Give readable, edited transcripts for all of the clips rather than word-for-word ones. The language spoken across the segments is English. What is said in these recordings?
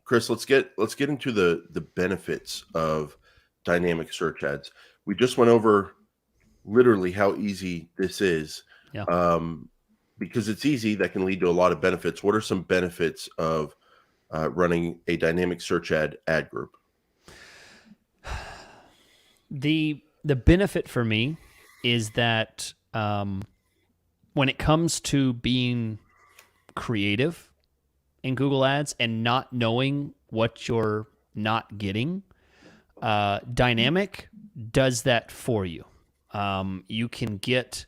Chris, let's get into the benefits of dynamic search ads. We just went over literally how easy this is. Yeah. Um, because it's easy, that can lead to a lot of benefits. What are some benefits of running a dynamic search ad group? The benefit for me is that when it comes to being creative in Google Ads and not knowing what you're not getting, Dynamic does that for you. You can get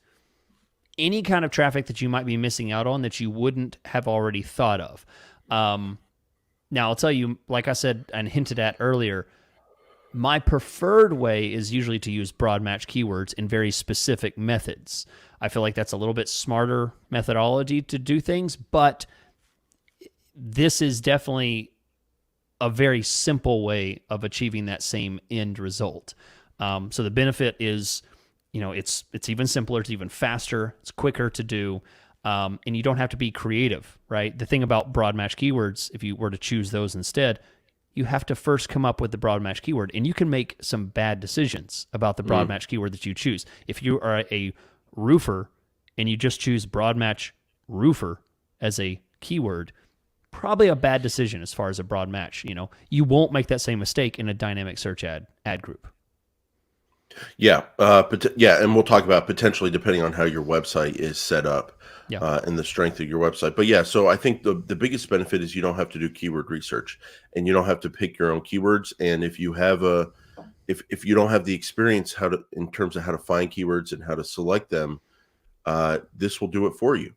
any kind of traffic that you might be missing out on that you wouldn't have already thought of. Now, I'll tell you, like I said and hinted at earlier, my preferred way is usually to use broad match keywords in very specific methods. I feel like that's a little bit smarter methodology to do things, but this is definitely a very simple way of achieving that same end result. So the benefit is, it's even simpler, it's even faster, it's quicker to do, and you don't have to be creative, right? The thing about broad match keywords, if you were to choose those instead, you have to first come up with the broad match keyword, and you can make some bad decisions about the broad match keyword that you choose. If you are a roofer and you just choose broad match roofer as a keyword, probably a bad decision as far as a broad match. You won't make that same mistake in a dynamic search ad group. Yeah, and we'll talk about potentially depending on how your website is set up, and the strength of your website. But yeah, so I think the biggest benefit is you don't have to do keyword research, and you don't have to pick your own keywords. And if you have if you don't have the experience in terms of how to find keywords and how to select them, this will do it for you,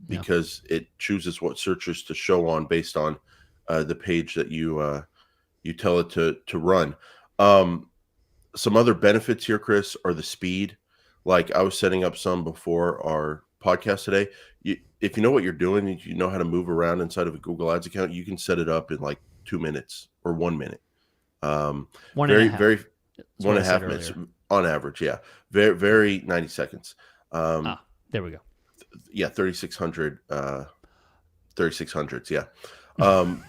because it chooses what searches to show on based on the page that you tell it to run. Some other benefits here, Chris, are the speed. Like I was setting up some before our podcast today. If you know what you're doing, and you know how to move around inside of a Google Ads account, you can set it up in like 2 minutes or 1 minute. One and a half. Very That's one what and I a half said minutes earlier. on average. Yeah, very 90 seconds. There we go. Yeah, 3600. 3600s. Yeah. Um,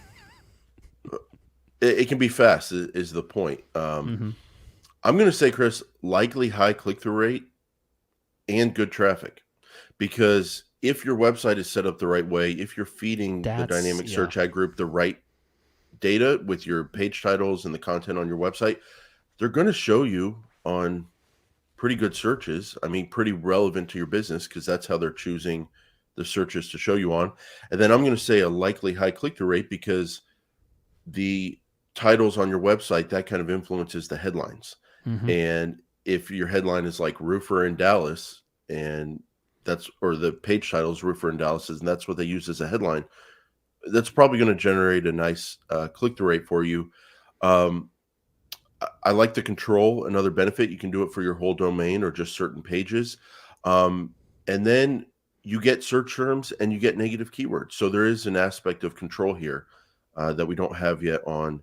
it can be fast. Is the point? I'm going to say, Chris, likely high click-through rate and good traffic, because if your website is set up the right way, if you're feeding the dynamic search ad group the right data with your page titles and the content on your website, they're going to show you on pretty good searches. I mean, pretty relevant to your business, because that's how they're choosing the searches to show you on. And then I'm going to say a likely high click-through rate, because the titles on your website, that kind of influences the headlines. And if your headline is like roofer in Dallas, and or the page title is roofer in Dallas, and that's what they use as a headline, that's probably going to generate a nice click-through rate for you. I like the control. Another benefit, you can do it for your whole domain or just certain pages. And then you get search terms and you get negative keywords. So there is an aspect of control here that we don't have yet on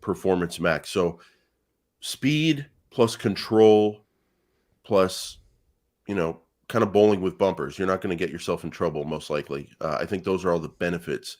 Performance Max. So speed plus control plus, kind of bowling with bumpers. You're not going to get yourself in trouble, most likely. I think those are all the benefits